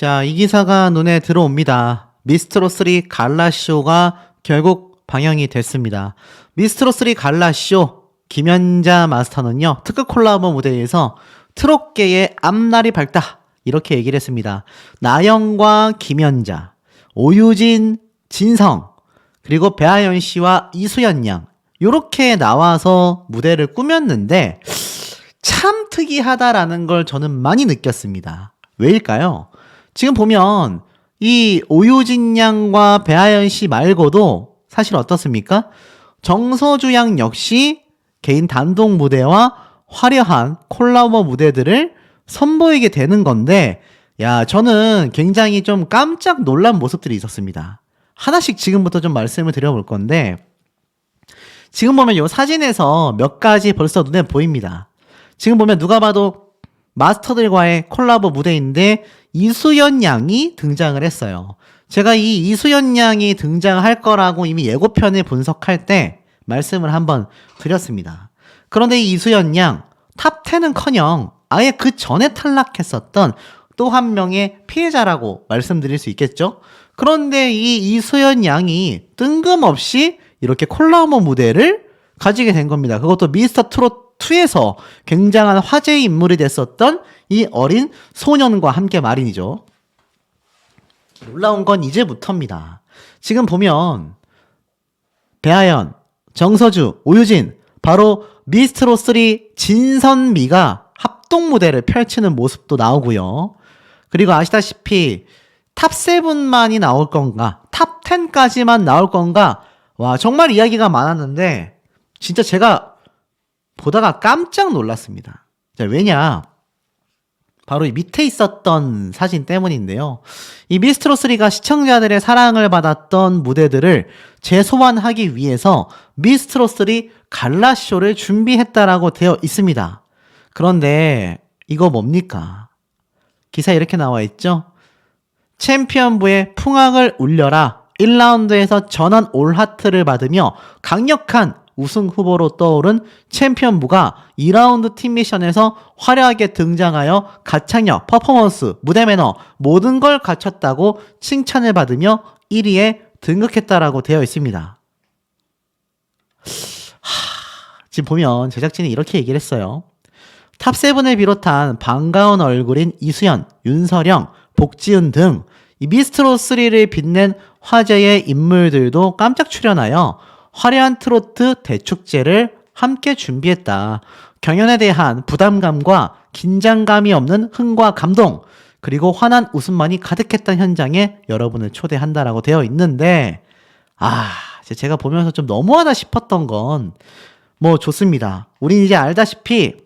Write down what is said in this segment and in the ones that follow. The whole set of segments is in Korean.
자, 이 기사가 눈에 들어옵니다. 미스트롯3 갈라쇼가 결국 방영이 됐습니다. 미스트롯3 갈라쇼 김연자 마스터는요, 특급 콜라보 무대에서 트롯계의 앞날이 밝다 이렇게 얘기를 했습니다. 나영과 김연자, 오유진, 진성, 그리고 배아연 씨와 이수연 양 요렇게 나와서 무대를 꾸몄는데 참 특이하다라는 걸 저는 많이 느꼈습니다. 왜일까요? 지금 보면 이 오유진 양과 배아연 씨 말고도 사실 어떻습니까? 정서주 양 역시 개인 단독 무대와 화려한 콜라보 무대들을 선보이게 되는 건데, 야, 저는 굉장히 좀 깜짝 놀란 모습들이 있었습니다. 하나씩 지금부터 좀 말씀을 드려볼 건데, 지금 보면 이 사진에서 몇 가지 벌써 눈에 보입니다. 지금 보면 누가 봐도 마스터들과의 콜라보 무대인데 이수연 양이 등장을 했어요. 제가 이 이수연 양이 등장할 거라고 이미 예고편을 분석할 때 말씀을 한번 드렸습니다. 그런데 이 이수연 양 탑10은커녕 아예 그 전에 탈락했었던 또 한 명의 피해자라고 말씀드릴 수 있겠죠? 그런데 이 이수연 양이 뜬금없이 이렇게 콜라보 무대를 가지게 된 겁니다. 그것도 미스터 트롯 2에서 굉장한 화제의 인물이 됐었던 이 어린 소년과 함께 말이죠. 놀라운 건 이제부터입니다. 지금 보면 배아연, 정서주, 오유진, 바로 미스트롯3 진선미가 합동 무대를 펼치는 모습도 나오고요. 그리고 아시다시피 탑7만이 나올 건가, 탑10까지만 나올 건가, 와, 정말 이야기가 많았는데 진짜 제가 보다가 깜짝 놀랐습니다. 자, 왜냐? 바로 이 밑에 있었던 사진 때문인데요. 이 미스트롯3가 시청자들의 사랑을 받았던 무대들을 재소환하기 위해서 미스트롯3 갈라쇼를 준비했다라고 되어 있습니다. 그런데 이거 뭡니까? 기사에 이렇게 나와 있죠? 챔피언부의 풍악을 울려라 1라운드에서 전원 올하트를 받으며 강력한 우승 후보로 떠오른 챔피언부가 2라운드 팀 미션에서 화려하게 등장하여 가창력, 퍼포먼스, 무대 매너 모든 걸 갖췄다고 칭찬을 받으며 1위에 등극했다라고 되어 있습니다. 지금 보면 제작진이 이렇게 얘기를 했어요. 탑7을 비롯한 반가운 얼굴인 이수연, 윤서령, 복지은 등 이 미스트롯3를 빛낸 화제의 인물들도 깜짝 출연하여 화려한 트로트 대축제를 함께 준비했다. 경연에 대한 부담감과 긴장감이 없는 흥과 감동, 그리고 환한 웃음만이 가득했던 현장에 여러분을 초대한다라고 되어 있는데, 제가 보면서 좀 너무하다 싶었던 건 뭐 좋습니다. 우린 이제 알다시피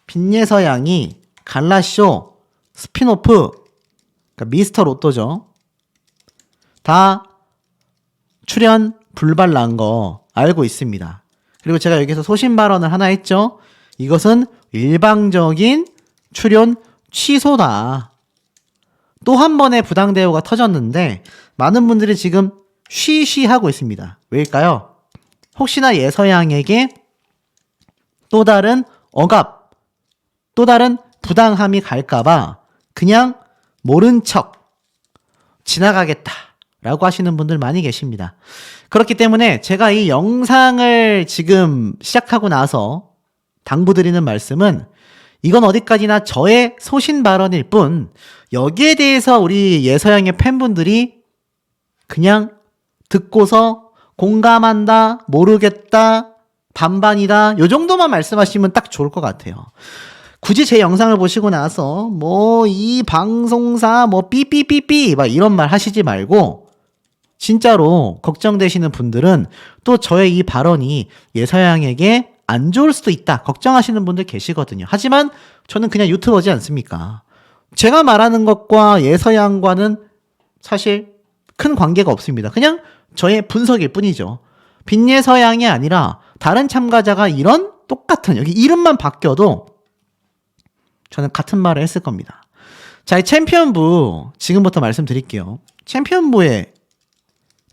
빈예서 양이 갈라쇼, 스피노프, 그러니까 미스터 로또죠. 다 출연 불발 난 거 알고 있습니다. 그리고 제가 여기서 소신 발언을 하나 했죠. 이것은 일방적인 출연 취소다. 또 한 번의 부당 대우가 터졌는데 많은 분들이 지금 쉬쉬하고 있습니다. 왜일까요? 혹시나 예서양에게 또 다른 억압, 또 다른 부당함이 갈까봐 그냥 모른 척 지나가겠다라고 하시는 분들 많이 계십니다. 그렇기 때문에 제가 이 영상을 지금 시작하고 나서 당부드리는 말씀은 이건 어디까지나 저의 소신 발언일 뿐 여기에 대해서 우리 예서양의 팬분들이 그냥 듣고서 공감한다, 모르겠다, 반반이다 요 정도만 말씀하시면 딱 좋을 것 같아요. 굳이 제 영상을 보시고 나서 뭐 이 방송사 뭐 삐삐삐삐 막 이런 말 하시지 말고 진짜로 걱정되시는 분들은 또 저의 이 발언이 예서양에게 안 좋을 수도 있다 걱정하시는 분들 계시거든요. 하지만 저는 그냥 유튜버지 않습니까? 제가 말하는 것과 예서양과는 사실 큰 관계가 없습니다. 그냥 저의 분석일 뿐이죠. 빈예서양이 아니라 다른 참가자가 이런 똑같은 여기 이름만 바뀌어도 저는 같은 말을 했을 겁니다. 자, 이 챔피언부 지금부터 말씀드릴게요. 챔피언부에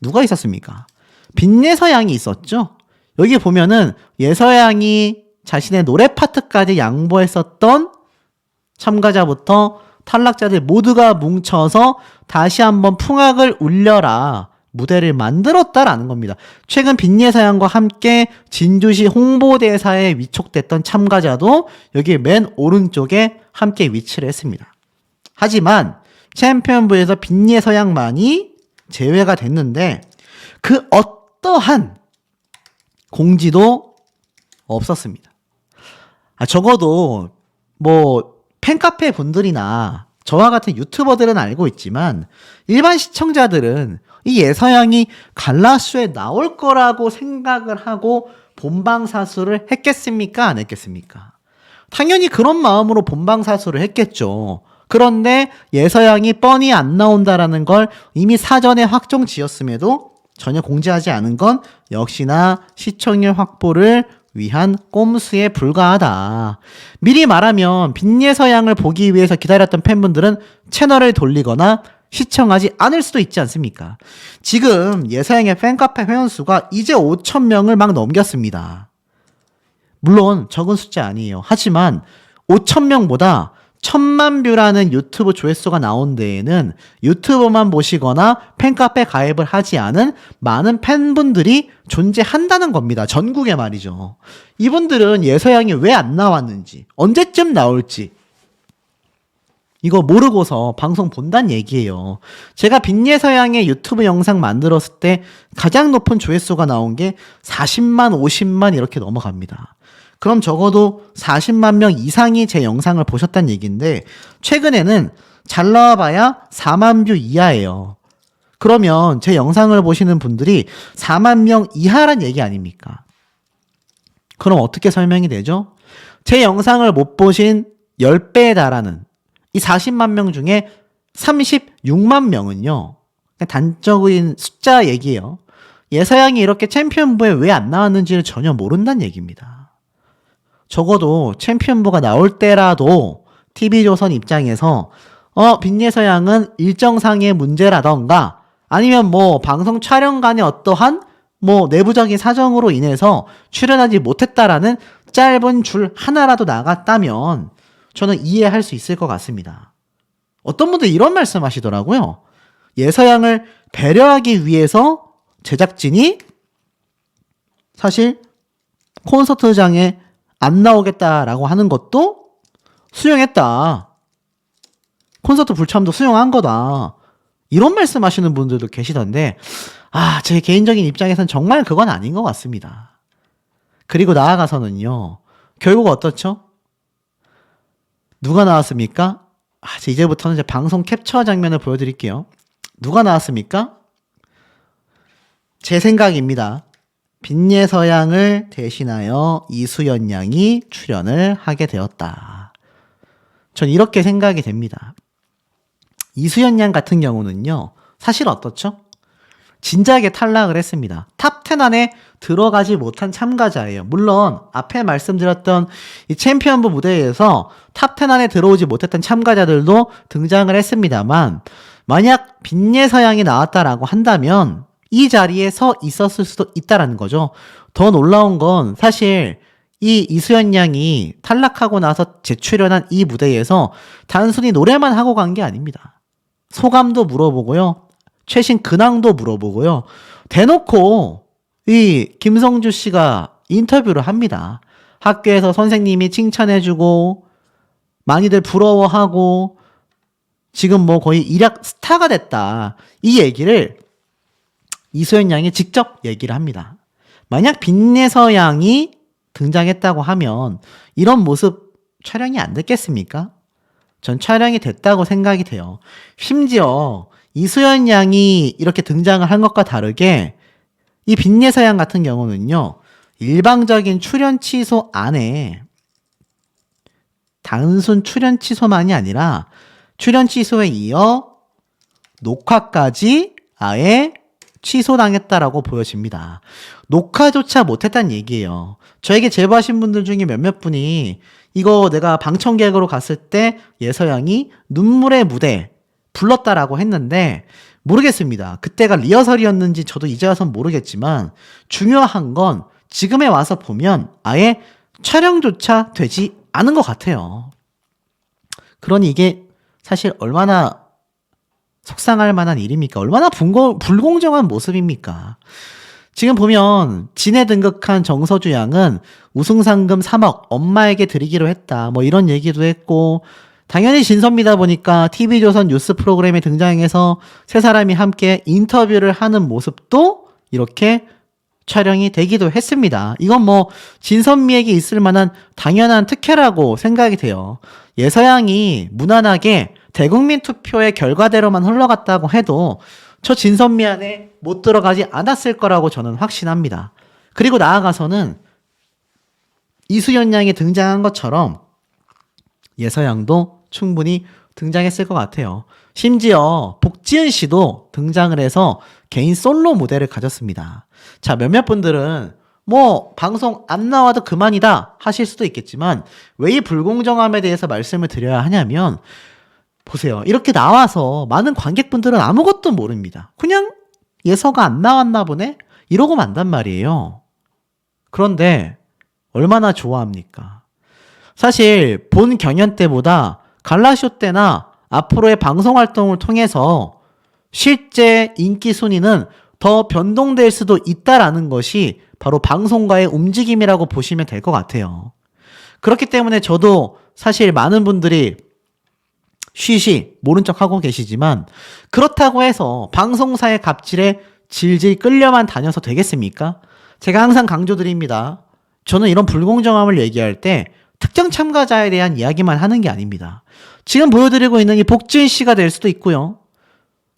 누가 있었습니까? 빈예서양이 있었죠. 여기 보면은 예서양이 자신의 노래 파트까지 양보했었던 참가자부터 탈락자들 모두가 뭉쳐서 다시 한번 풍악을 울려라 무대를 만들었다라는 겁니다. 최근 빈예사양과 함께 진주시 홍보대사에 위촉됐던 참가자도 여기 맨 오른쪽에 함께 위치를 했습니다. 하지만 챔피언부에서 빈예서양만이 제외가 됐는데 그 어떠한 공지도 없었습니다. 적어도 뭐 팬카페 분들이나 저와 같은 유튜버들은 알고 있지만 일반 시청자들은 이 예서양이 갈라쇼에 나올 거라고 생각을 하고 본방사수를 했겠습니까? 안 했겠습니까? 당연히 그런 마음으로 본방사수를 했겠죠. 그런데 예서양이 뻔히 안 나온다라는 걸 이미 사전에 확정 지었음에도 전혀 공지하지 않은 건 역시나 시청률 확보를 위한 꼼수에 불과하다. 미리 말하면 빈예서양을 보기 위해서 기다렸던 팬분들은 채널을 돌리거나 시청하지 않을 수도 있지 않습니까? 지금 예서양의 팬카페 회원수가 이제 5,000명을 막 넘겼습니다. 물론 적은 숫자 아니에요. 하지만 5,000명보다 1,000만 뷰라는 유튜브 조회수가 나온 데에는 유튜브만 보시거나 팬카페 가입을 하지 않은 많은 팬분들이 존재한다는 겁니다. 전국에 말이죠. 이분들은 예서양이 왜 안 나왔는지, 언제쯤 나올지 이거 모르고서 방송 본다는 얘기예요. 제가 빈예서양의 유튜브 영상 만들었을 때 가장 높은 조회수가 나온 게 40만, 50만 이렇게 넘어갑니다. 그럼 적어도 40만 명 이상이 제 영상을 보셨다는 얘기인데 최근에는 잘 나와봐야 4만 뷰 이하예요. 그러면 제 영상을 보시는 분들이 4만 명 이하란 얘기 아닙니까? 그럼 어떻게 설명이 되죠? 제 영상을 못 보신 10배에 달하는 이 40만 명 중에 36만 명은요. 단적인 숫자 얘기예요. 예서양이 이렇게 챔피언부에 왜 안 나왔는지를 전혀 모른다는 얘기입니다. 적어도 챔피언부가 나올 때라도 TV조선 입장에서 빈예서양은 일정상의 문제라던가 아니면 뭐 방송 촬영간의 어떠한 뭐 내부적인 사정으로 인해서 출연하지 못했다라는 짧은 줄 하나라도 나갔다면 저는 이해할 수 있을 것 같습니다. 어떤 분들 이런 말씀 하시더라고요. 예서양을 배려하기 위해서 제작진이 사실 콘서트장에 안 나오겠다라고 하는 것도 수용했다. 콘서트 불참도 수용한 거다. 이런 말씀 하시는 분들도 계시던데 제 개인적인 입장에서는 정말 그건 아닌 것 같습니다. 그리고 나아가서는요. 결국 어떻죠? 누가 나왔습니까? 이제부터는 이제 방송 캡처 장면을 보여드릴게요. 누가 나왔습니까? 제 생각입니다. 빈예서양을 대신하여 이수연 양이 출연을 하게 되었다. 전 이렇게 생각이 됩니다. 이수연 양 같은 경우는요. 사실 어떻죠? 진작에 탈락을 했습니다. 탑10 안에 들어가지 못한 참가자예요. 물론 앞에 말씀드렸던 이 챔피언부 무대에서 탑10 안에 들어오지 못했던 참가자들도 등장을 했습니다만 만약 빈예서양이 나왔다라고 한다면 이 자리에 서 있었을 수도 있다라는 거죠. 더 놀라운 건 사실 이 이수연 양이 탈락하고 나서 재출연한 이 무대에서 단순히 노래만 하고 간 게 아닙니다. 소감도 물어보고요. 최신 근황도 물어보고요. 대놓고 이 김성주 씨가 인터뷰를 합니다. 학교에서 선생님이 칭찬해주고 많이들 부러워하고 지금 뭐 거의 일약 스타가 됐다. 이 얘기를 이수연 양이 직접 얘기를 합니다. 만약 빈예서 양이 등장했다고 하면 이런 모습 촬영이 안 됐겠습니까? 전 촬영이 됐다고 생각이 돼요. 심지어 이수연 양이 이렇게 등장을 한 것과 다르게 이 빈예서 양 같은 경우는요. 일방적인 출연 취소 안에 단순 출연 취소만이 아니라 출연 취소에 이어 녹화까지 아예 취소당했다라고 보여집니다. 녹화조차 못했다는 얘기예요. 저에게 제보하신 분들 중에 몇몇 분이 이거 내가 방청객으로 갔을 때 예서양이 눈물의 무대 불렀다라고 했는데 모르겠습니다. 그때가 리허설이었는지 저도 이제 와선 모르겠지만 중요한 건 지금에 와서 보면 아예 촬영조차 되지 않은 것 같아요. 그러니 이게 사실 얼마나 속상할 만한 일입니까? 얼마나 불공정한 모습입니까? 지금 보면 진에 등극한 정서주 양은 우승상금 3억 엄마에게 드리기로 했다. 뭐 이런 얘기도 했고, 당연히 진섭이다 보니까 TV조선 뉴스 프로그램에 등장해서 세 사람이 함께 인터뷰를 하는 모습도 이렇게 촬영이 되기도 했습니다. 이건 뭐 진선미에게 있을 만한 당연한 특혜라고 생각이 돼요. 예서양이 무난하게 대국민 투표의 결과대로만 흘러갔다고 해도 저 진선미 안에 못 들어가지 않았을 거라고 저는 확신합니다. 그리고 나아가서는 이수연 양이 등장한 것처럼 예서양도 충분히 등장했을 것 같아요. 심지어 복지은 씨도 등장을 해서 개인 솔로 무대를 가졌습니다. 자, 몇몇 분들은 뭐 방송 안 나와도 그만이다 하실 수도 있겠지만 왜 이 불공정함에 대해서 말씀을 드려야 하냐면, 보세요. 이렇게 나와서 많은 관객분들은 아무것도 모릅니다. 그냥 예서가 안 나왔나 보네? 이러고 만단 말이에요. 그런데 얼마나 좋아합니까? 사실 본 경연 때보다 갈라쇼 때나 앞으로의 방송 활동을 통해서 실제 인기 순위는 더 변동될 수도 있다라는 것이 바로 방송가의 움직임이라고 보시면 될 것 같아요. 그렇기 때문에 저도 사실 많은 분들이 쉬쉬 모른 척 하고 계시지만, 그렇다고 해서 방송사의 갑질에 질질 끌려만 다녀서 되겠습니까? 제가 항상 강조드립니다. 저는 이런 불공정함을 얘기할 때 특정 참가자에 대한 이야기만 하는 게 아닙니다. 지금 보여드리고 있는 이 복진 씨가 될 수도 있고요.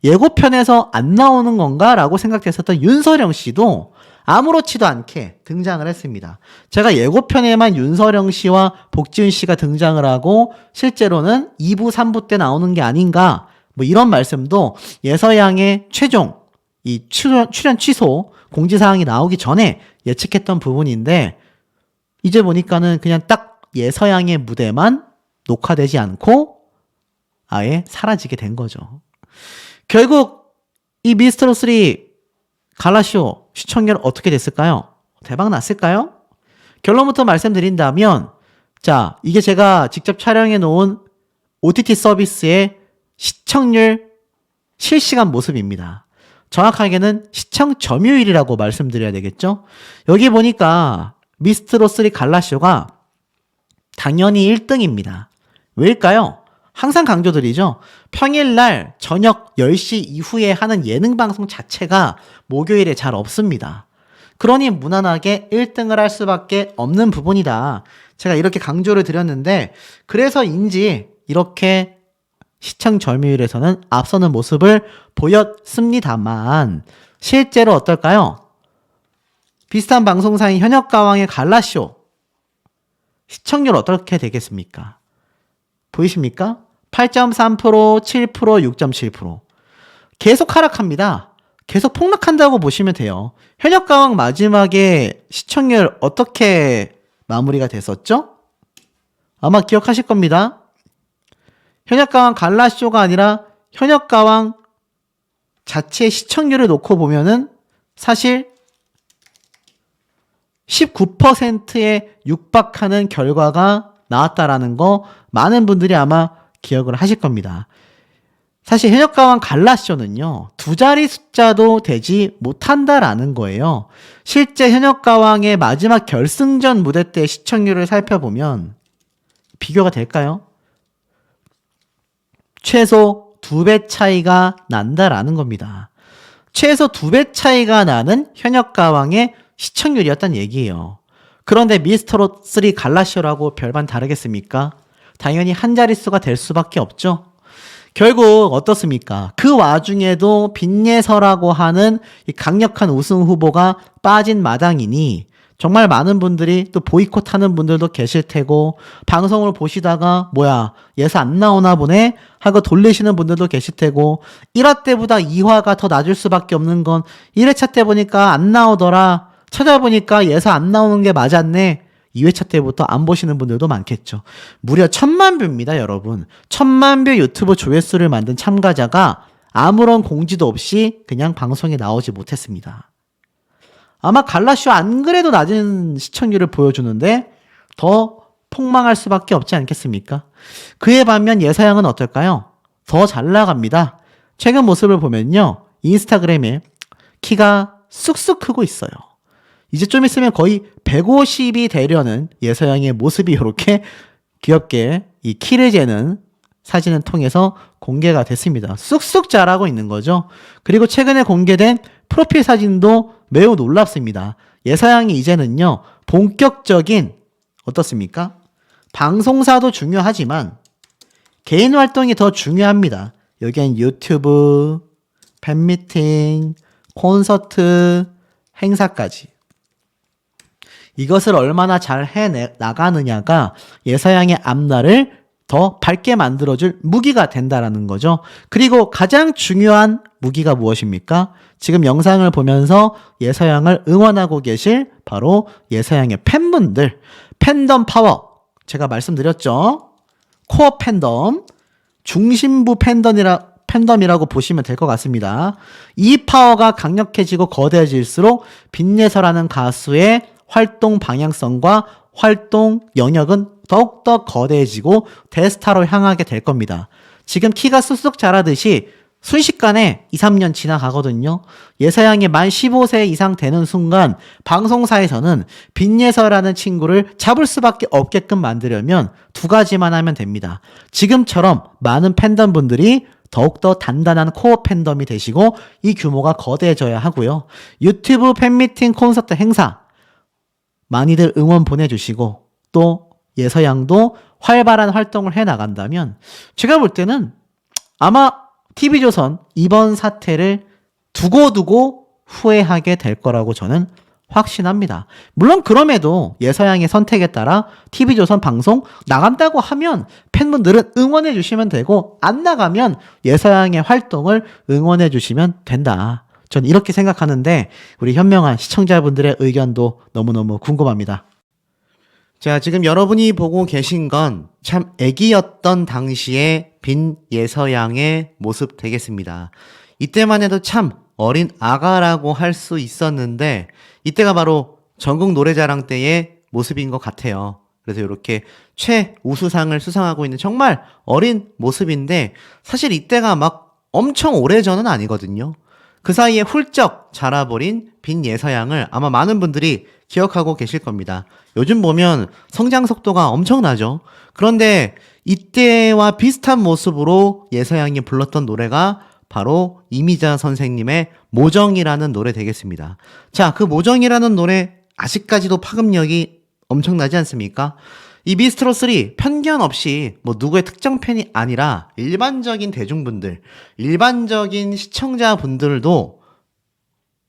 예고편에서 안 나오는 건가? 라고 생각했었던 윤서령 씨도 아무렇지도 않게 등장을 했습니다. 제가 예고편에만 윤서령 씨와 복지은 씨가 등장을 하고 실제로는 2부, 3부 때 나오는 게 아닌가, 뭐 이런 말씀도 예서양의 최종 이 출연 취소 공지사항이 나오기 전에 예측했던 부분인데, 이제 보니까는 그냥 딱 예서양의 무대만 녹화되지 않고 아예 사라지게 된 거죠. 결국 이 미스터로3 갈라쇼 시청률 어떻게 됐을까요? 대박 났을까요? 결론부터 말씀드린다면, 자, 이게 제가 직접 촬영해 놓은 OTT 서비스의 시청률 실시간 모습입니다. 정확하게는 시청 점유율이라고 말씀드려야 되겠죠? 여기 보니까 미스터로3 갈라쇼가 당연히 1등입니다. 왜일까요? 항상 강조드리죠. 평일날 저녁 10시 이후에 하는 예능 방송 자체가 목요일에 잘 없습니다. 그러니 무난하게 1등을 할 수밖에 없는 부분이다. 제가 이렇게 강조를 드렸는데, 그래서인지 이렇게 시청 점유율에서는 앞서는 모습을 보였습니다만, 실제로 어떨까요? 비슷한 방송사인 현역가왕의 갈라쇼 시청률 어떻게 되겠습니까? 보이십니까? 8.3%, 7%, 6.7%. 계속 하락합니다. 계속 폭락한다고 보시면 돼요. 현역가왕 마지막에 시청률 어떻게 마무리가 됐었죠? 아마 기억하실 겁니다. 현역가왕 갈라쇼가 아니라 현역가왕 자체의 시청률을 놓고 보면은 사실 19%에 육박하는 결과가 나왔다라는 거 많은 분들이 아마 기억을 하실 겁니다. 사실 현역가왕 갈라쇼는요, 두 자리 숫자도 되지 못한다라는 거예요. 실제 현역가왕의 마지막 결승전 무대 때 시청률을 살펴보면 비교가 될까요? 최소 2배 차이가 난다라는 겁니다. 최소 2배 차이가 나는 현역가왕의 시청률이었단 얘기예요. 그런데 미스터로3 갈라쇼라고 별반 다르겠습니까? 당연히 한 자릿수가 될 수밖에 없죠. 결국 어떻습니까? 그 와중에도 빈예서라고 하는 이 강력한 우승 후보가 빠진 마당이니 정말 많은 분들이 또 보이콧하는 분들도 계실 테고, 방송을 보시다가 뭐야 예서 안 나오나 보네 하고 돌리시는 분들도 계실 테고, 1화 때보다 2화가 더 낮을 수밖에 없는 건 1회차 때 보니까 안 나오더라, 찾아보니까 예서 안 나오는 게 맞았네, 2회차 때부터 안 보시는 분들도 많겠죠. 무려 1000만 뷰입니다, 여러분. 1000만 뷰 유튜브 조회수를 만든 참가자가 아무런 공지도 없이 그냥 방송에 나오지 못했습니다. 아마 갈라쇼 안 그래도 낮은 시청률을 보여주는데 더 폭망할 수밖에 없지 않겠습니까? 그에 반면 예서양은 어떨까요? 더 잘 나갑니다. 최근 모습을 보면요. 인스타그램에 키가 쑥쑥 크고 있어요. 이제 좀 있으면 거의 150이 되려는 예서양의 모습이 이렇게 귀엽게 이 키를 재는 사진을 통해서 공개가 됐습니다. 쑥쑥 자라고 있는 거죠. 그리고 최근에 공개된 프로필 사진도 매우 놀랍습니다. 예서양이 이제는요, 본격적인, 어떻습니까? 방송사도 중요하지만 개인 활동이 더 중요합니다. 여기엔 유튜브, 팬미팅, 콘서트, 행사까지. 이것을 얼마나 잘 해나가느냐가 예서양의 앞날을 더 밝게 만들어줄 무기가 된다라는 거죠. 그리고 가장 중요한 무기가 무엇입니까? 지금 영상을 보면서 예서양을 응원하고 계실 바로 예서양의 팬분들, 팬덤 파워. 제가 말씀드렸죠. 코어 팬덤, 중심부 팬덤이라고 보시면 될 것 같습니다. 이 파워가 강력해지고 거대해질수록 빈예서라는 가수의 활동 방향성과 활동 영역은 더욱더 거대해지고 대스타로 향하게 될 겁니다. 지금 키가 쑥쑥 자라듯이 순식간에 2, 3년 지나가거든요. 예서양이 만 15세 이상 되는 순간 방송사에서는 빈예서라는 친구를 잡을 수밖에 없게끔 만들려면 두 가지만 하면 됩니다. 지금처럼 많은 팬덤분들이 더욱더 단단한 코어 팬덤이 되시고 이 규모가 거대해져야 하고요. 유튜브 팬미팅 콘서트 행사 많이들 응원 보내주시고 또 예서양도 활발한 활동을 해나간다면 제가 볼 때는 아마 TV조선 이번 사태를 두고두고 후회하게 될 거라고 저는 확신합니다. 물론 그럼에도 예서양의 선택에 따라 TV조선 방송 나간다고 하면 팬분들은 응원해 주시면 되고 안 나가면 예서양의 활동을 응원해 주시면 된다. 전 이렇게 생각하는데 우리 현명한 시청자분들의 의견도 너무너무 궁금합니다. 자, 지금 여러분이 보고 계신 건 참 애기였던 당시의 빈 예서양의 모습 되겠습니다. 이때만 해도 참 어린 아가라고 할 수 있었는데 이때가 바로 전국 노래자랑 때의 모습인 것 같아요. 그래서 이렇게 최우수상을 수상하고 있는 정말 어린 모습인데 사실 이때가 막 엄청 오래전은 아니거든요. 그 사이에 훌쩍 자라버린 빈 예서양을 아마 많은 분들이 기억하고 계실 겁니다. 요즘 보면 성장 속도가 엄청나죠. 그런데 이때와 비슷한 모습으로 예서양이 불렀던 노래가 바로 이미자 선생님의 모정이라는 노래 되겠습니다. 자, 그 모정이라는 노래 아직까지도 파급력이 엄청나지 않습니까? 이 미스트롯3 편견 없이 뭐 누구의 특정 팬이 아니라 일반적인 대중분들, 일반적인 시청자분들도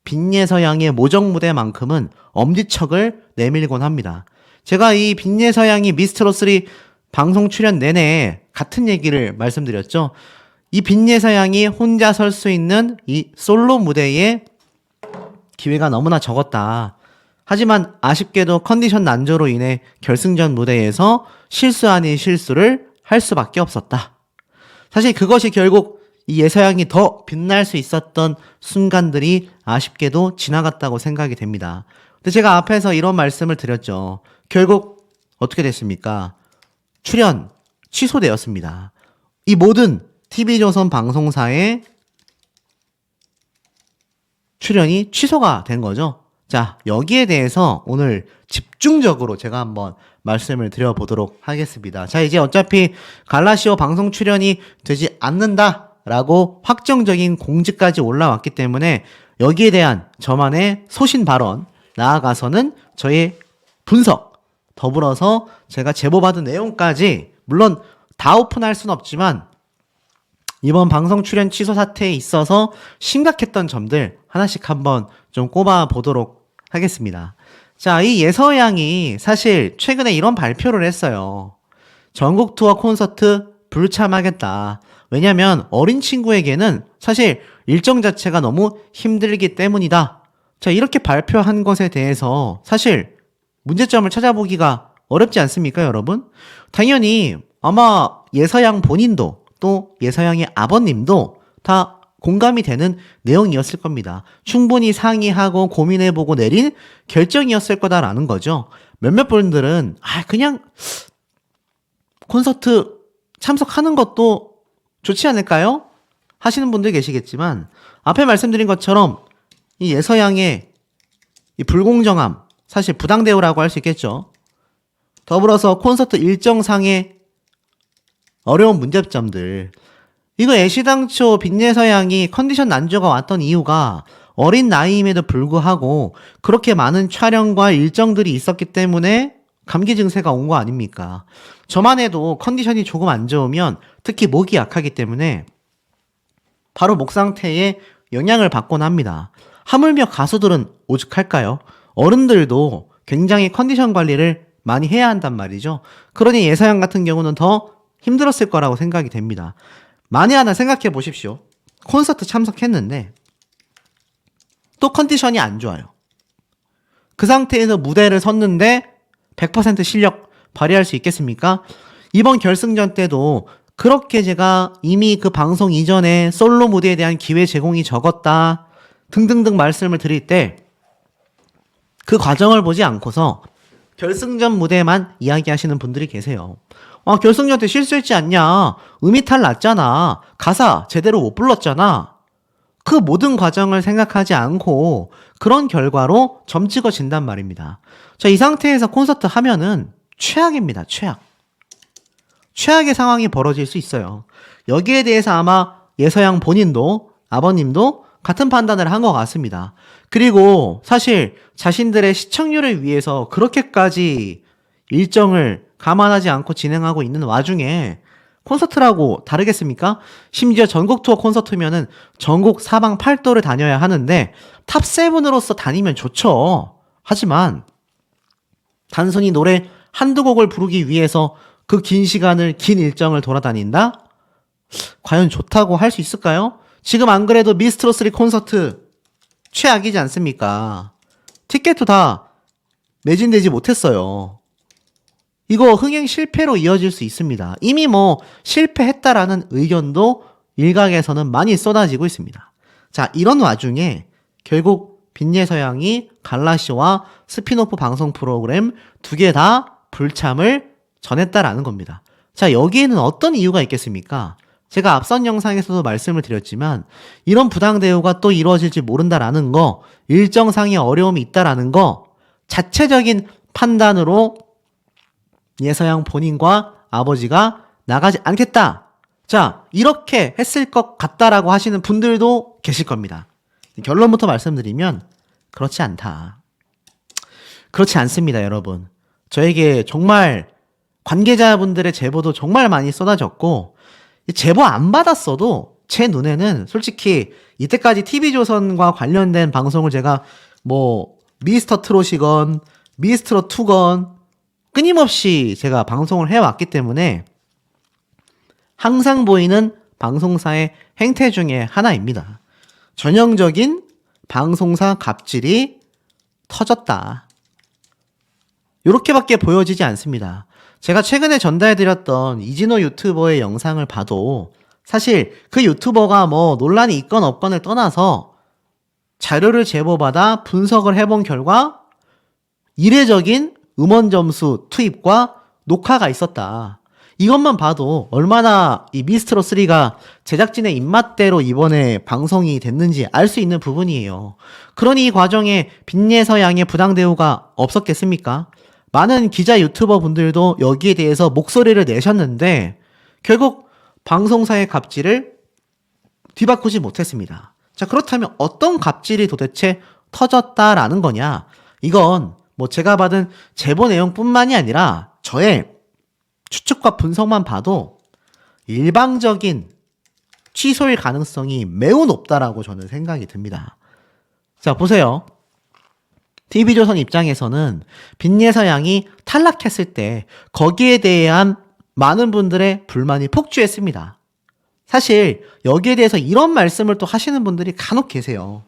빈예서양의 모정 무대만큼은 엄지척을 내밀곤 합니다. 제가 이 빈예서양이 미스트롯3 방송 출연 내내 같은 얘기를 말씀드렸죠. 이 빈예서양이 혼자 설 수 있는 이 솔로 무대에 기회가 너무나 적었다. 하지만 아쉽게도 컨디션 난조로 인해 결승전 무대에서 실수 아닌 실수를 할 수밖에 없었다. 사실 그것이 결국 이 예서양이 더 빛날 수 있었던 순간들이 아쉽게도 지나갔다고 생각이 됩니다. 근데 제가 앞에서 이런 말씀을 드렸죠. 결국 어떻게 됐습니까? 출연 취소되었습니다. 이 모든 TV조선 방송사의 출연이 취소가 된 거죠. 자, 여기에 대해서 오늘 집중적으로 제가 한번 말씀을 드려보도록 하겠습니다. 자, 이제 어차피 갈라시오 방송 출연이 되지 않는다라고 확정적인 공지까지 올라왔기 때문에 여기에 대한 저만의 소신 발언, 나아가서는 저의 분석, 더불어서 제가 제보받은 내용까지 물론 다 오픈할 수는 없지만 이번 방송 출연 취소 사태에 있어서 심각했던 점들 하나씩 한번 좀 꼽아 보도록 하겠습니다. 자, 이 예서양이 사실 최근에 이런 발표를 했어요. 전국 투어 콘서트 불참하겠다. 왜냐면 어린 친구에게는 사실 일정 자체가 너무 힘들기 때문이다. 자, 이렇게 발표한 것에 대해서 사실 문제점을 찾아보기가 어렵지 않습니까, 여러분? 당연히 아마 예서양 본인도 또 예서양의 아버님도 다 공감이 되는 내용이었을 겁니다. 충분히 상의하고 고민해보고 내린 결정이었을 거다라는 거죠. 몇몇 분들은 그냥 콘서트 참석하는 것도 좋지 않을까요? 하시는 분들 계시겠지만 앞에 말씀드린 것처럼 이 예서양의 이 불공정함, 사실 부당대우라고 할 수 있겠죠. 더불어서 콘서트 일정상의 어려운 문제점들, 이거 애시당초 빈예서양이 컨디션 난조가 왔던 이유가 어린 나이임에도 불구하고 그렇게 많은 촬영과 일정들이 있었기 때문에 감기 증세가 온 거 아닙니까? 저만 해도 컨디션이 조금 안 좋으면 특히 목이 약하기 때문에 바로 목 상태에 영향을 받곤 합니다. 하물며 가수들은 오죽할까요? 어른들도 굉장히 컨디션 관리를 많이 해야 한단 말이죠. 그러니 예서양 같은 경우는 더 힘들었을 거라고 생각이 됩니다. 만에 하나 생각해 보십시오. 콘서트 참석했는데 또 컨디션이 안 좋아요. 그 상태에서 무대를 섰는데 100% 실력 발휘할 수 있겠습니까? 이번 결승전 때도 그렇게 제가 이미 그 방송 이전에 솔로 무대에 대한 기회 제공이 적었다 등등등 말씀을 드릴 때 그 과정을 보지 않고서 결승전 무대만 이야기하시는 분들이 계세요. 결승전 때 실수했지 않냐? 음이탈 났잖아. 가사 제대로 못 불렀잖아. 그 모든 과정을 생각하지 않고 그런 결과로 점 찍어진단 말입니다. 자, 이 상태에서 콘서트 하면은 최악입니다. 최악의 상황이 벌어질 수 있어요. 여기에 대해서 아마 예서양 본인도 아버님도 같은 판단을 한 것 같습니다. 그리고 사실 자신들의 시청률을 위해서 그렇게까지 일정을 감안하지 않고 진행하고 있는 와중에 콘서트라고 다르겠습니까? 심지어 전국 투어 콘서트면은 전국 사방팔도를 다녀야 하는데 탑7으로서 다니면 좋죠. 하지만 단순히 노래 한두 곡을 부르기 위해서 그 긴 시간을, 긴 일정을 돌아다닌다? 과연 좋다고 할 수 있을까요? 지금 안 그래도 미스트롯3 콘서트 최악이지 않습니까? 티켓도 다 매진되지 못했어요. 이거 흥행 실패로 이어질 수 있습니다. 이미 실패했다라는 의견도 일각에서는 많이 쏟아지고 있습니다. 자, 이런 와중에 결국 빈예서양이 갈라쇼와 스피노프 방송 프로그램 두 개 다 불참을 전했다라는 겁니다. 자, 여기에는 어떤 이유가 있겠습니까? 제가 앞선 영상에서도 말씀을 드렸지만 이런 부당 대우가 또 이루어질지 모른다라는 거, 일정상의 어려움이 있다라는 거 자체적인 판단으로 예서양 본인과 아버지가 나가지 않겠다. 자, 이렇게 했을 것 같다라고 하시는 분들도 계실 겁니다. 결론부터 말씀드리면 그렇지 않다. 그렇지 않습니다, 여러분. 저에게 정말 관계자분들의 제보도 정말 많이 쏟아졌고 제보 안 받았어도 제 눈에는 솔직히 이때까지 TV조선과 관련된 방송을 제가 미스터 트롯이건 미스트롯 2건 끊임없이 제가 방송을 해왔기 때문에 항상 보이는 방송사의 행태 중에 하나입니다. 전형적인 방송사 갑질이 터졌다. 이렇게밖에 보여지지 않습니다. 제가 최근에 전달해드렸던 이진호 유튜버의 영상을 봐도 사실 그 유튜버가 논란이 있건 없건을 떠나서 자료를 제보받아 분석을 해본 결과 이례적인 음원 점수 투입과 녹화가 있었다. 이것만 봐도 얼마나 이 미스트롯3가 제작진의 입맛대로 이번에 방송이 됐는지 알 수 있는 부분이에요. 그러니 이 과정에 빈예서양의 부당대우가 없었겠습니까? 많은 기자 유튜버 분들도 여기에 대해서 목소리를 내셨는데 결국 방송사의 갑질을 뒤바꾸지 못했습니다. 자, 그렇다면 어떤 갑질이 도대체 터졌다라는 거냐? 이건 제가 받은 제보 내용뿐만이 아니라 저의 추측과 분석만 봐도 일방적인 취소일 가능성이 매우 높다라고 저는 생각이 듭니다. 자, 보세요. TV조선 입장에서는 빈예서양이 탈락했을 때 거기에 대한 많은 분들의 불만이 폭주했습니다. 사실 여기에 대해서 이런 말씀을 또 하시는 분들이 간혹 계세요.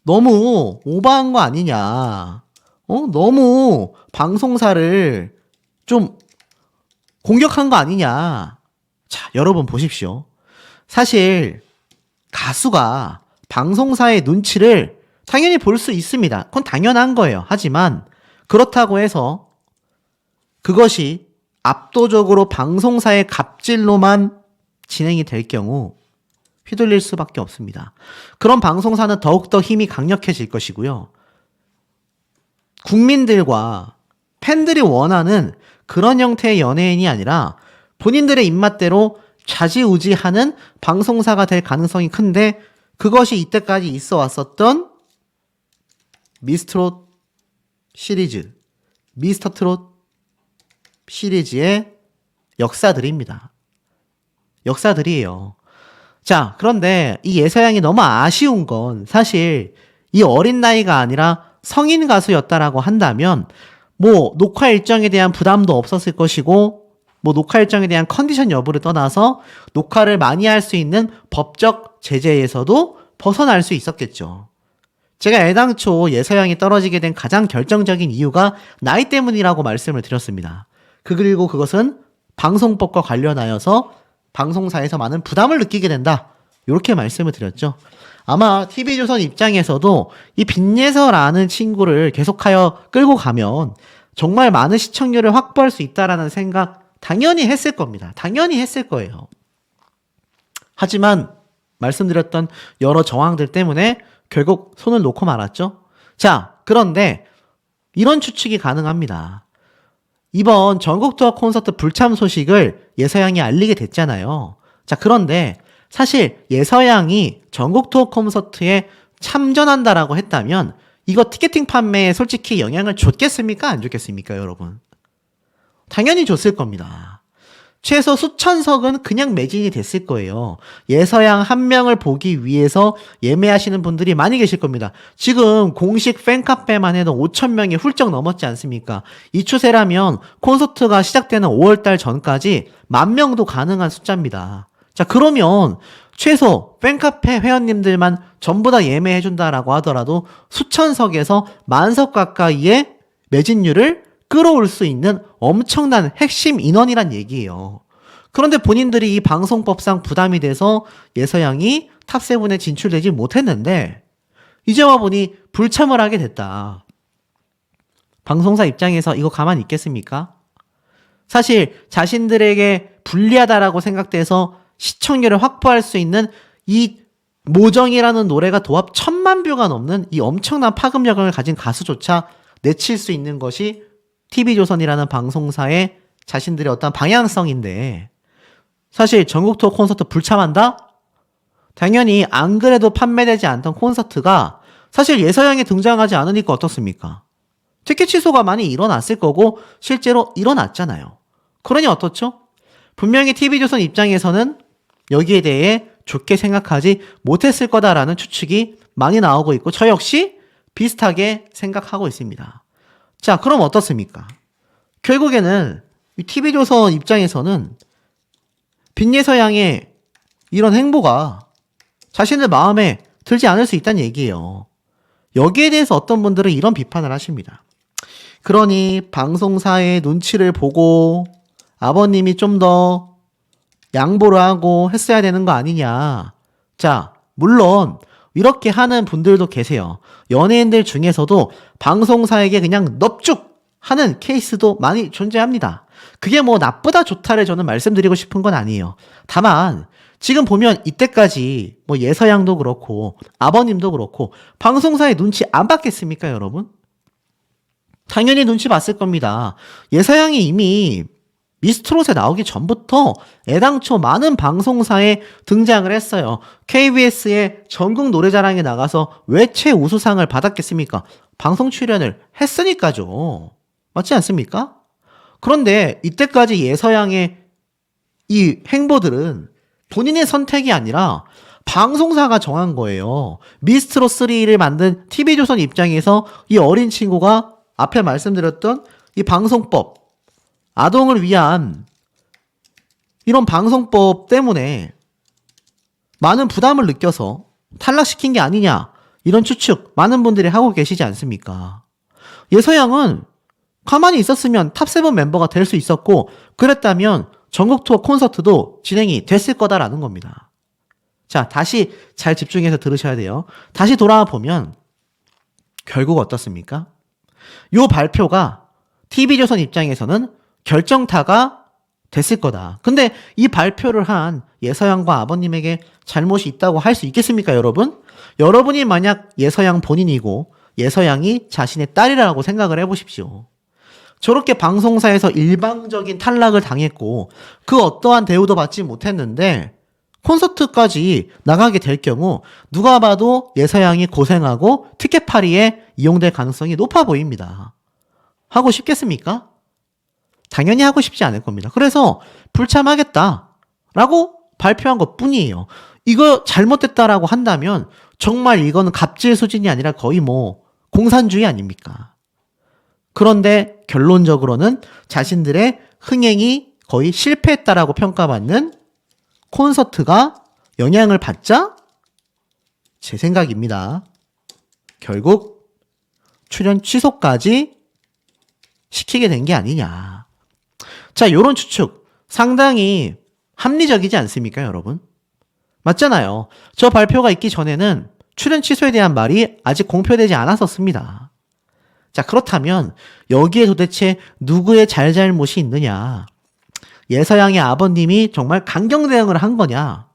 너무 오버한 거 아니냐. 너무 방송사를 좀 공격한 거 아니냐. 자, 여러분 보십시오. 사실 가수가 방송사의 눈치를 당연히 볼 수 있습니다. 그건 당연한 거예요. 하지만 그렇다고 해서 그것이 압도적으로 방송사의 갑질로만 진행이 될 경우 휘둘릴 수밖에 없습니다. 그런 방송사는 더욱더 힘이 강력해질 것이고요. 국민들과 팬들이 원하는 그런 형태의 연예인이 아니라 본인들의 입맛대로 좌지우지하는 방송사가 될 가능성이 큰데, 그것이 이때까지 있어 왔었던 미스트롯 시리즈, 미스터트롯 시리즈의 역사들입니다. 역사들이에요. 자, 그런데 이 예서양이 너무 아쉬운 건 사실 이 어린 나이가 아니라 성인 가수였다라고 한다면 뭐 녹화 일정에 대한 부담도 없었을 것이고, 뭐 녹화 일정에 대한 컨디션 여부를 떠나서 녹화를 많이 할 수 있는 법적 제재에서도 벗어날 수 있었겠죠. 제가 애당초 예서양이 떨어지게 된 가장 결정적인 이유가 나이 때문이라고 말씀을 드렸습니다. 그리고 그것은 방송법과 관련하여서 방송사에서 많은 부담을 느끼게 된다, 이렇게 말씀을 드렸죠. 아마 TV조선 입장에서도 이 빈예서라는 친구를 계속하여 끌고 가면 정말 많은 시청률을 확보할 수 있다라는 생각 당연히 했을 겁니다. 당연히 했을 거예요. 하지만 말씀드렸던 여러 정황들 때문에 결국 손을 놓고 말았죠. 자, 그런데 이런 추측이 가능합니다. 이번 전국 투어 콘서트 불참 소식을 예서양이 알리게 됐잖아요. 자, 그런데 사실 예서양이 전국 투어 콘서트에 참전한다라고 했다면 이거 티켓팅 판매에 솔직히 영향을 줬겠습니까? 안 줬겠습니까, 여러분? 당연히 줬을 겁니다. 최소 수천석은 그냥 매진이 됐을 거예요. 예서양 한 명을 보기 위해서 예매하시는 분들이 많이 계실 겁니다. 지금 공식 팬카페만 해도 5,000명이 훌쩍 넘었지 않습니까? 이 추세라면 콘서트가 시작되는 5월달 전까지 10,000명도 가능한 숫자입니다. 자, 그러면 최소 팬카페 회원님들만 전부 다 예매해준다라고 하더라도 수천석에서 10,000석 가까이의 매진율을 끌어올 수 있는 엄청난 핵심 인원이란 얘기예요. 그런데 본인들이 이 방송법상 부담이 돼서 예서양이 탑7에 진출되지 못했는데 이제 와보니 불참을 하게 됐다. 방송사 입장에서 이거 가만히 있겠습니까? 사실 자신들에게 불리하다라고 생각돼서 시청률을 확보할 수 있는 이 모정이라는 노래가 도합 1,000만 뷰가 넘는 이 엄청난 파급력을 가진 가수조차 내칠 수 있는 것이 TV조선이라는 방송사의 자신들의 어떤 방향성인데, 사실 전국 투어 콘서트 불참한다? 당연히 안 그래도 판매되지 않던 콘서트가 사실 예서양이 등장하지 않으니까 어떻습니까? 티켓 취소가 많이 일어났을 거고 실제로 일어났잖아요. 그러니 어떻죠? 분명히 TV조선 입장에서는 여기에 대해 좋게 생각하지 못했을 거다라는 추측이 많이 나오고 있고 저 역시 비슷하게 생각하고 있습니다. 자, 그럼 어떻습니까? 결국에는 TV조선 입장에서는 빈예서양의 이런 행보가 자신들 마음에 들지 않을 수 있다는 얘기예요. 여기에 대해서 어떤 분들은 이런 비판을 하십니다. 그러니 방송사의 눈치를 보고 아버님이 좀 더 양보를 하고 했어야 되는 거 아니냐. 자, 물론 이렇게 하는 분들도 계세요. 연예인들 중에서도 방송사에게 그냥 넙죽 하는 케이스도 많이 존재합니다. 그게 뭐 나쁘다 좋다를 저는 말씀드리고 싶은 건 아니에요. 다만 지금 보면 이때까지 뭐 예서양도 그렇고 아버님도 그렇고 방송사의 눈치 안 봤겠습니까, 여러분? 당연히 눈치 봤을 겁니다. 예서양이 이미 미스트롯에 나오기 전부터 애당초 많은 방송사에 등장을 했어요. KBS의 전국 노래자랑에 나가서 왜 최우수상을 받았겠습니까? 방송 출연을 했으니까죠. 맞지 않습니까? 그런데 이때까지 예서양의 이 행보들은 본인의 선택이 아니라 방송사가 정한 거예요. 미스트롯 3를 만든 TV조선 입장에서 이 어린 친구가 앞에 말씀드렸던 이 방송법, 아동을 위한 이런 방송법 때문에 많은 부담을 느껴서 탈락시킨 게 아니냐, 이런 추측 많은 분들이 하고 계시지 않습니까? 예서양은 가만히 있었으면 탑7 멤버가 될 수 있었고 그랬다면 전국 투어 콘서트도 진행이 됐을 거다라는 겁니다. 자, 다시 잘 집중해서 들으셔야 돼요. 다시 돌아와 보면 결국 어떻습니까? 요 발표가 TV조선 입장에서는 결정타가 됐을 거다. 근데 이 발표를 한 예서양과 아버님에게 잘못이 있다고 할 수 있겠습니까, 여러분? 여러분이 만약 예서양 본인이고 예서양이 자신의 딸이라고 생각을 해보십시오. 저렇게 방송사에서 일방적인 탈락을 당했고 그 어떠한 대우도 받지 못했는데 콘서트까지 나가게 될 경우 누가 봐도 예서양이 고생하고 티켓 파리에 이용될 가능성이 높아 보입니다. 하고 싶겠습니까? 당연히 하고 싶지 않을 겁니다. 그래서 불참하겠다라고 발표한 것 뿐이에요. 이거 잘못됐다라고 한다면 정말 이거는 갑질 수준이 아니라 거의 뭐 공산주의 아닙니까? 그런데 결론적으로는 자신들의 흥행이 거의 실패했다라고 평가받는 콘서트가 영향을 받자 제 생각입니다. 결국 출연 취소까지 시키게 된 게 아니냐. 자, 요런 추측 상당히 합리적이지 않습니까, 여러분? 맞잖아요. 저 발표가 있기 전에는 출연 취소에 대한 말이 아직 공표되지 않았었습니다. 자, 그렇다면 여기에 도대체 누구의 잘잘못이 있느냐? 예서양의 아버님이 정말 강경 대응을 한 거냐?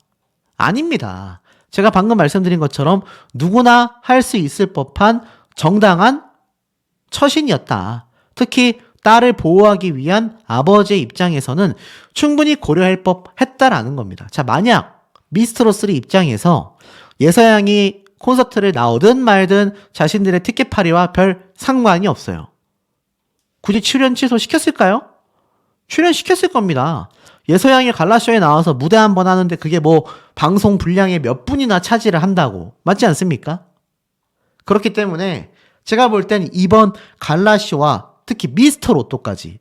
아닙니다. 제가 방금 말씀드린 것처럼 누구나 할 수 있을 법한 정당한 처신이었다. 특히 딸을 보호하기 위한 아버지의 입장에서는 충분히 고려할 법했다라는 겁니다. 자, 만약 미스트롯3 입장에서 예서양이 콘서트를 나오든 말든 자신들의 티켓 파리와 별 상관이 없어요. 굳이 출연 취소 시켰을까요? 출연시켰을 겁니다. 예서양이 갈라쇼에 나와서 무대 한 번 하는데 그게 뭐 방송 분량의 몇 분이나 차지를 한다고. 맞지 않습니까? 그렇기 때문에 제가 볼 땐 이번 갈라쇼와 특히 미스터 로또까지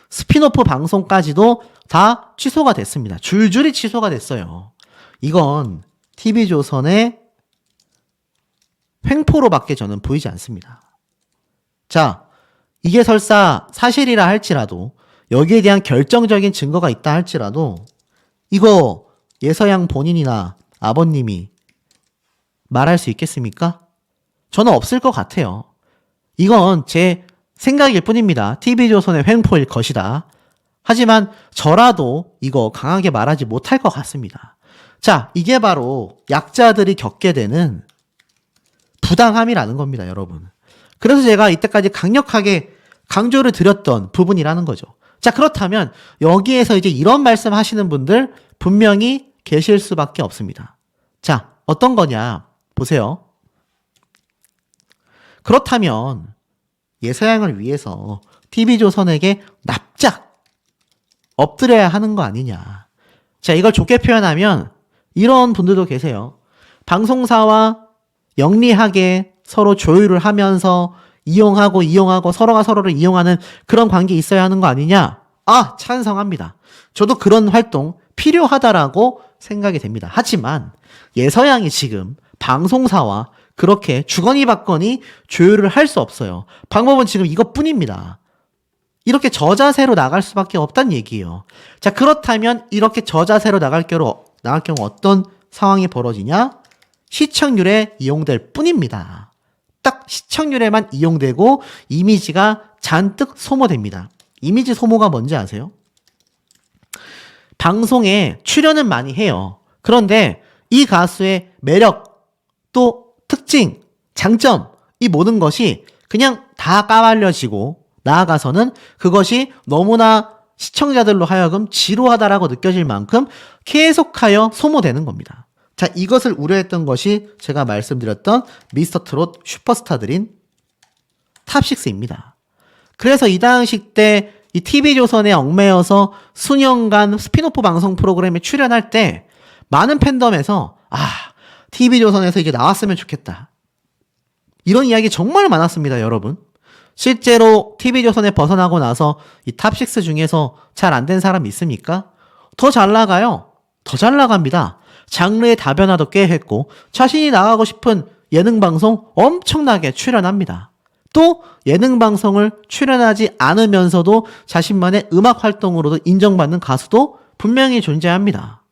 스피노프 방송까지도 다 취소가 됐습니다. 줄줄이 취소가 됐어요. 이건 TV조선의 횡포로밖에 저는 보이지 않습니다. 자, 이게 설사 사실이라 할지라도 여기에 대한 결정적인 증거가 있다 할지라도 이거 예서양 본인이나 아버님이 말할 수 있겠습니까? 저는 없을 것 같아요. 이건 제 생각일 뿐입니다. TV조선의 횡포일 것이다. 하지만 저라도 이거 강하게 말하지 못할 것 같습니다. 자, 이게 바로 약자들이 겪게 되는 부당함이라는 겁니다, 여러분. 그래서 제가 이때까지 강력하게 강조를 드렸던 부분이라는 거죠. 자, 그렇다면 여기에서 이제 이런 말씀 하시는 분들 분명히 계실 수밖에 없습니다. 자, 어떤 거냐 보세요. 그렇다면 예서양을 위해서 TV조선에게 납작 엎드려야 하는 거 아니냐. 자, 이걸 좋게 표현하면 이런 분들도 계세요. 방송사와 영리하게 서로 조율을 하면서 이용하고 서로가 서로를 이용하는 그런 관계 있어야 하는 거 아니냐? 아, 찬성합니다. 저도 그런 활동 필요하다라고 생각이 됩니다. 하지만 예서양이 지금 방송사와 그렇게 주거니 받거니 조율을 할 수 없어요. 방법은 지금 이것뿐입니다. 이렇게 저자세로 나갈 수밖에 없다는 얘기예요. 자, 그렇다면 이렇게 저자세로 나갈 경우 어떤 상황이 벌어지냐? 시청률에 이용될 뿐입니다. 딱 시청률에만 이용되고 이미지가 잔뜩 소모됩니다. 이미지 소모가 뭔지 아세요? 방송에 출연은 많이 해요. 그런데 이 가수의 매력, 또 특징, 장점, 이 모든 것이 그냥 다 까발려지고 나아가서는 그것이 너무나 시청자들로 하여금 지루하다라고 느껴질 만큼 계속하여 소모되는 겁니다. 자, 이것을 우려했던 것이 제가 말씀드렸던 미스터트롯 슈퍼스타들인 탑6입니다. 그래서 이 당시 때 이 TV조선에 얽매여서 수년간 스피노프 방송 프로그램에 출연할 때 많은 팬덤에서 TV조선에서 이제 나왔으면 좋겠다. 이런 이야기 정말 많았습니다, 여러분. 실제로 TV조선에 벗어나고 나서 이 탑6 중에서 잘 안 된 사람 있습니까? 더 잘 나가요. 더 잘 나갑니다. 장르의 다변화도 꽤 했고 자신이 나가고 싶은 예능방송 엄청나게 출연합니다. 또 예능방송을 출연하지 않으면서도 자신만의 음악 활동으로도 인정받는 가수도 분명히 존재합니다.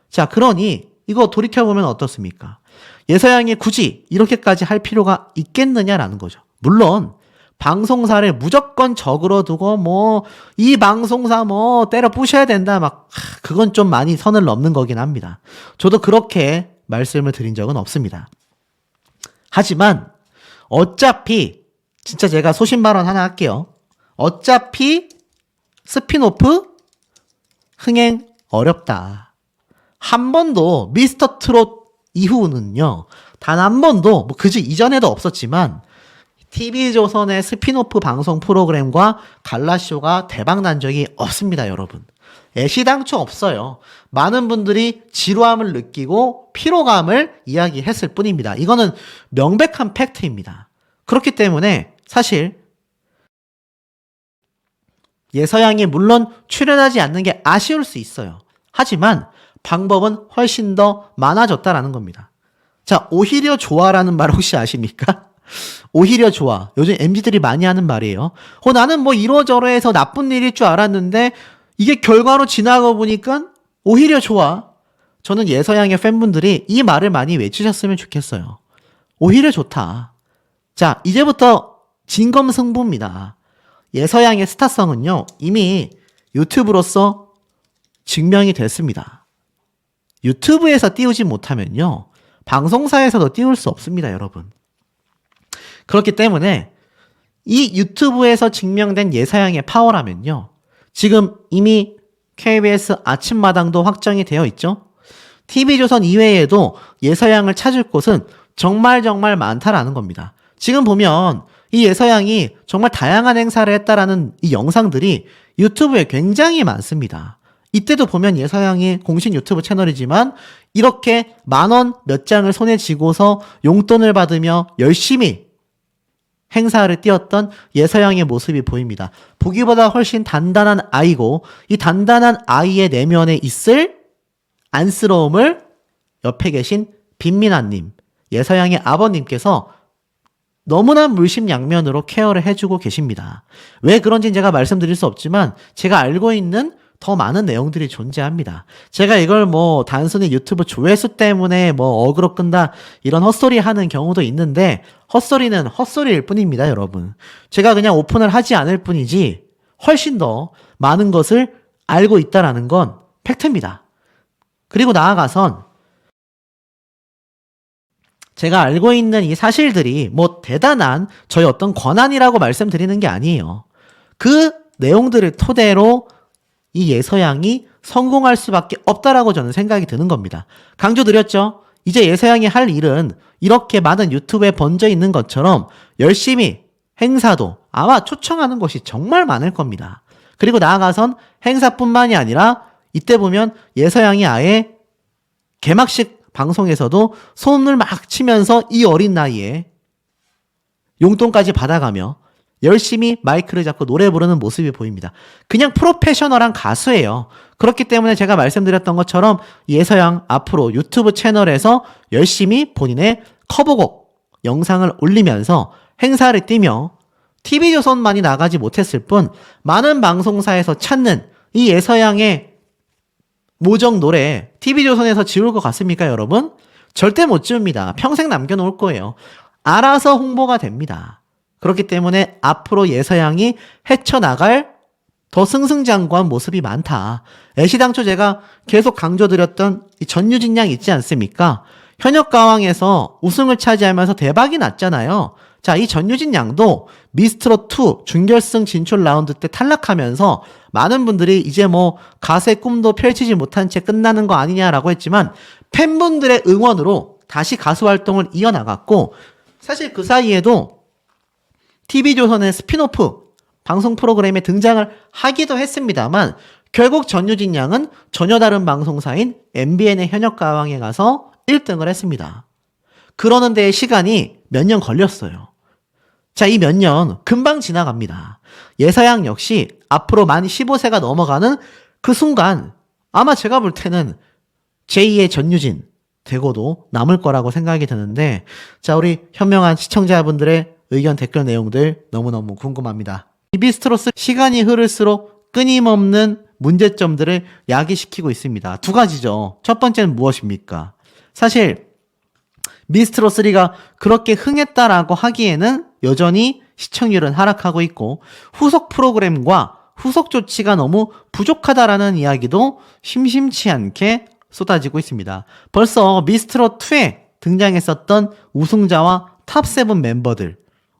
자, 그러니 이거 돌이켜보면 어떻습니까? 예서양이 굳이 이렇게까지 할 필요가 있겠느냐라는 거죠. 물론 방송사를 무조건 적으로 두고 뭐 이 방송사 뭐 때려 부셔야 된다 막 그건 좀 많이 선을 넘는 거긴 합니다. 저도 그렇게 말씀을 드린 적은 없습니다. 하지만 어차피 진짜 제가 소신 발언 하나 할게요. 어차피 스핀오프 흥행 어렵다. 한 번도 미스터 트롯 이후는요. 단 한 번도 뭐 그지 이전에도 없었지만 TV조선의 스핀오프 방송 프로그램과 갈라쇼가 대박난 적이 없습니다, 여러분. 애시당초 없어요. 많은 분들이 지루함을 느끼고 피로감을 이야기했을 뿐입니다. 이거는 명백한 팩트입니다. 그렇기 때문에 사실 예서양이 물론 출연하지 않는 게 아쉬울 수 있어요. 하지만 방법은 훨씬 더 많아졌다라는 겁니다. 자, 오히려 좋아라는 말 혹시 아십니까? 오히려 좋아. 요즘 MZ들이 많이 하는 말이에요. 나는 뭐 이러저러해서 나쁜 일일 줄 알았는데 이게 결과로 지나가 보니까 오히려 좋아. 저는 예서양의 팬분들이 이 말을 많이 외치셨으면 좋겠어요. 오히려 좋다. 자, 이제부터 진검승부입니다. 예서양의 스타성은요, 이미 유튜브로서 증명이 됐습니다. 유튜브에서 띄우지 못하면요, 방송사에서도 띄울 수 없습니다, 여러분. 그렇기 때문에 이 유튜브에서 증명된 예서양의 파워라면요, 지금 이미 KBS 아침마당도 확정이 되어 있죠. TV조선 이외에도 예서양을 찾을 곳은 정말 많다라는 겁니다. 지금 보면 이 예서양이 정말 다양한 행사를 했다라는 이 영상들이 유튜브에 굉장히 많습니다. 이때도 보면 예서양이 공식 유튜브 채널이지만 이렇게 10,000원 몇 장을 손에 쥐고서 용돈을 받으며 열심히 행사를 띄웠던 예서양의 모습이 보입니다. 보기보다 훨씬 단단한 아이고 이 단단한 아이의 내면에 있을 안쓰러움을 옆에 계신 빈민아님, 예서양의 아버님께서 너무나 물심양면으로 케어를 해주고 계십니다. 왜 그런지는 제가 말씀드릴 수 없지만 제가 알고 있는 더 많은 내용들이 존재합니다. 제가 이걸 뭐 단순히 유튜브 조회수 때문에 뭐 어그로 끈다 이런 헛소리 하는 경우도 있는데 헛소리는 헛소리일 뿐입니다, 여러분. 제가 그냥 오픈을 하지 않을 뿐이지 훨씬 더 많은 것을 알고 있다라는 건 팩트입니다. 그리고 나아가선 제가 알고 있는 이 사실들이 뭐 대단한 저희 어떤 권한이라고 말씀드리는 게 아니에요. 그 내용들을 토대로 이 예서양이 성공할 수밖에 없다라고 저는 생각이 드는 겁니다. 강조드렸죠? 이제 예서양이 할 일은 이렇게 많은 유튜브에 번져 있는 것처럼 열심히 행사도 아마 초청하는 곳이 정말 많을 겁니다. 그리고 나아가선 행사뿐만이 아니라 이때 보면 예서양이 아예 개막식 방송에서도 손을 막 치면서 이 어린 나이에 용돈까지 받아가며 열심히 마이크를 잡고 노래 부르는 모습이 보입니다. 그냥 프로페셔널한 가수예요. 그렇기 때문에 제가 말씀드렸던 것처럼 예서양 앞으로 유튜브 채널에서 열심히 본인의 커버곡 영상을 올리면서 행사를 띄며 TV조선만이 나가지 못했을 뿐 많은 방송사에서 찾는 이 예서양의 모정 노래 TV조선에서 지울 것 같습니까, 여러분? 절대 못 지웁니다. 평생 남겨놓을 거예요. 알아서 홍보가 됩니다. 그렇기 때문에 앞으로 예서양이 헤쳐나갈 더 승승장구한 모습이 많다. 애시당초 제가 계속 강조드렸던 이 전유진 양 있지 않습니까? 현역가왕에서 우승을 차지하면서 대박이 났잖아요. 자, 이 전유진 양도 미스트롯2 준결승 진출 라운드 때 탈락하면서 많은 분들이 이제 뭐 가수의 꿈도 펼치지 못한 채 끝나는 거 아니냐라고 했지만 팬분들의 응원으로 다시 가수 활동을 이어나갔고 사실 그 사이에도 TV조선의 스핀오프 방송 프로그램에 등장을 하기도 했습니다만 결국 전유진 양은 전혀 다른 방송사인 MBN의 현역가왕에 가서 1등을 했습니다. 그러는 데에 시간이 몇 년 걸렸어요. 자, 이 몇 년 금방 지나갑니다. 예서양 역시 앞으로 만 15세가 넘어가는 그 순간 아마 제가 볼 때는 제2의 전유진 되고도 남을 거라고 생각이 드는데 자, 우리 현명한 시청자분들의 의견 댓글 내용들 너무너무 궁금합니다. 비스트로스 시간이 흐를수록 끊임없는 문제점들을 야기시키고 있습니다. 두 가지죠. 첫 번째는 무엇입니까? 사실 미스트롯3가 그렇게 흥했다라고 하기에는 여전히 시청률은 하락하고 있고 후속 프로그램과 후속 조치가 너무 부족하다라는 이야기도 심심치 않게 쏟아지고 있습니다. 벌써 미스트롯2에 등장했었던 우승자와 탑7 멤버들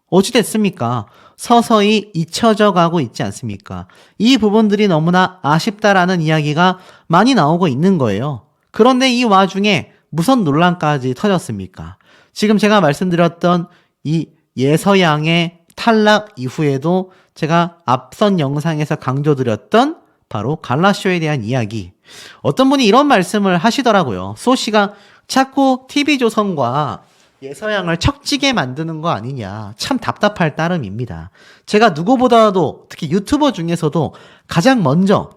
어찌 됐습니까? 서서히 잊혀져 가고 있지 않습니까? 이 부분들이 너무나 아쉽다라는 이야기가 많이 나오고 있는 거예요. 그런데 이 와중에 무슨 논란까지 터졌습니까? 지금 제가 말씀드렸던 이 예서양의 탈락 이후에도 제가 앞선 영상에서 강조드렸던 바로 갈라쇼에 대한 이야기. 어떤 분이 이런 말씀을 하시더라고요. 소씨가 자꾸 TV조선과 예서양을 척지게 만드는 거 아니냐. 참 답답할 따름입니다. 제가 누구보다도 특히 유튜버 중에서도 가장 먼저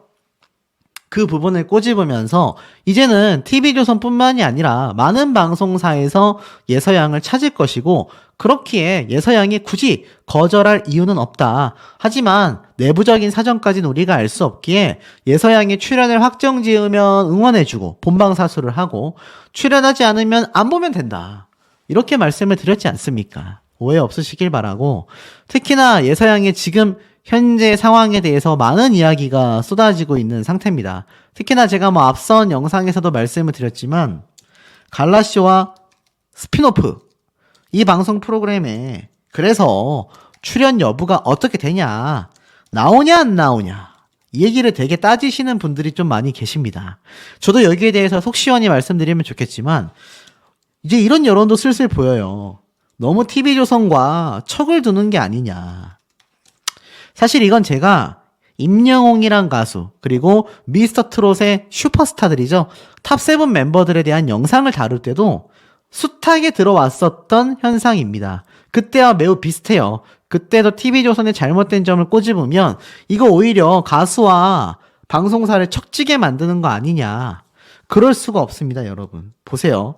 그 부분을 꼬집으면서 이제는 TV조선뿐만이 아니라 많은 방송사에서 예서양을 찾을 것이고 그렇기에 예서양이 굳이 거절할 이유는 없다. 하지만 내부적인 사정까지는 우리가 알 수 없기에 예서양이 출연을 확정지으면 응원해주고 본방사수를 하고 출연하지 않으면 안 보면 된다. 이렇게 말씀을 드렸지 않습니까? 오해 없으시길 바라고 특히나 예서양의 지금 현재 상황에 대해서 많은 이야기가 쏟아지고 있는 상태입니다. 특히나 제가 앞선 영상에서도 말씀을 드렸지만 갈라쇼와 스피노프 이 방송 프로그램에 그래서 출연 여부가 어떻게 되냐 나오냐 안 나오냐 이 얘기를 되게 따지시는 분들이 좀 많이 계십니다. 저도 여기에 대해서 속 시원히 말씀드리면 좋겠지만 이제 이런 여론도 슬슬 보여요. 너무 TV조선과 척을 두는 게 아니냐. 사실 이건 제가 임영웅이란 가수 그리고 미스터트롯의 슈퍼스타들이죠. 탑7 멤버들에 대한 영상을 다룰 때도 숱하게 들어왔었던 현상입니다. 그때와 매우 비슷해요. 그때도 TV조선의 잘못된 점을 꼬집으면 이거 오히려 가수와 방송사를 척지게 만드는 거 아니냐. 그럴 수가 없습니다, 여러분. 보세요.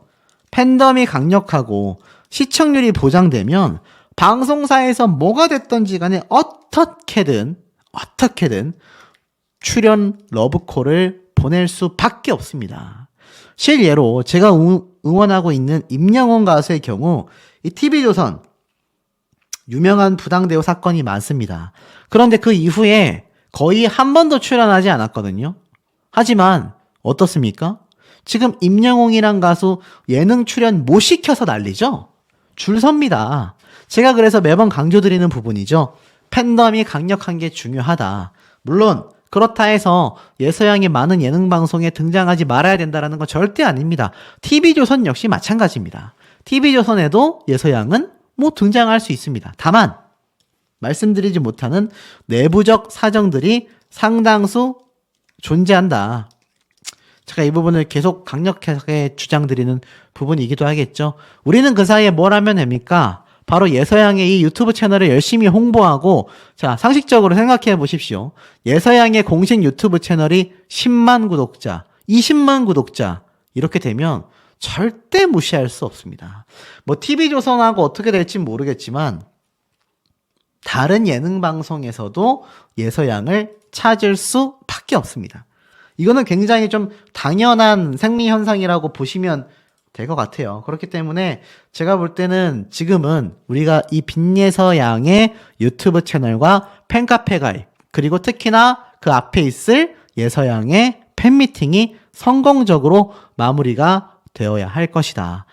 팬덤이 강력하고 시청률이 보장되면 방송사에서 뭐가 됐던지 간에 어떻게든 출연 러브콜을 보낼 수밖에 없습니다. 실예로 제가 응원하고 있는 임영웅 가수의 경우 이 TV조선 유명한 부당대우 사건이 많습니다. 그런데 그 이후에 거의 한 번도 출연하지 않았거든요. 하지만 어떻습니까? 지금 임영웅이란 가수 예능 출연 못 시켜서 난리죠? 줄 섭니다. 제가 그래서 매번 강조드리는 부분이죠. 팬덤이 강력한 게 중요하다. 물론 그렇다 해서 예서양이 많은 예능 방송에 등장하지 말아야 된다는 건 절대 아닙니다. TV조선 역시 마찬가지입니다. TV조선에도 예서양은 등장할 수 있습니다. 다만 말씀드리지 못하는 내부적 사정들이 상당수 존재한다. 제가 이 부분을 계속 강력하게 주장드리는 부분이기도 하겠죠. 우리는 그 사이에 뭘 하면 됩니까? 바로 예서양의 이 유튜브 채널을 열심히 홍보하고, 자, 상식적으로 생각해 보십시오. 예서양의 공식 유튜브 채널이 10만 구독자, 20만 구독자, 이렇게 되면 절대 무시할 수 없습니다. TV조선하고 어떻게 될지 모르겠지만, 다른 예능 방송에서도 예서양을 찾을 수밖에 없습니다. 이거는 굉장히 좀 당연한 생리현상이라고 보시면 될 것 같아요. 그렇기 때문에 제가 볼 때는 지금은 우리가 이 빈예서양의 유튜브 채널과 팬카페 가입, 그리고 특히나 그 앞에 있을 예서양의 팬미팅이 성공적으로 마무리가 되어야 할 것이다.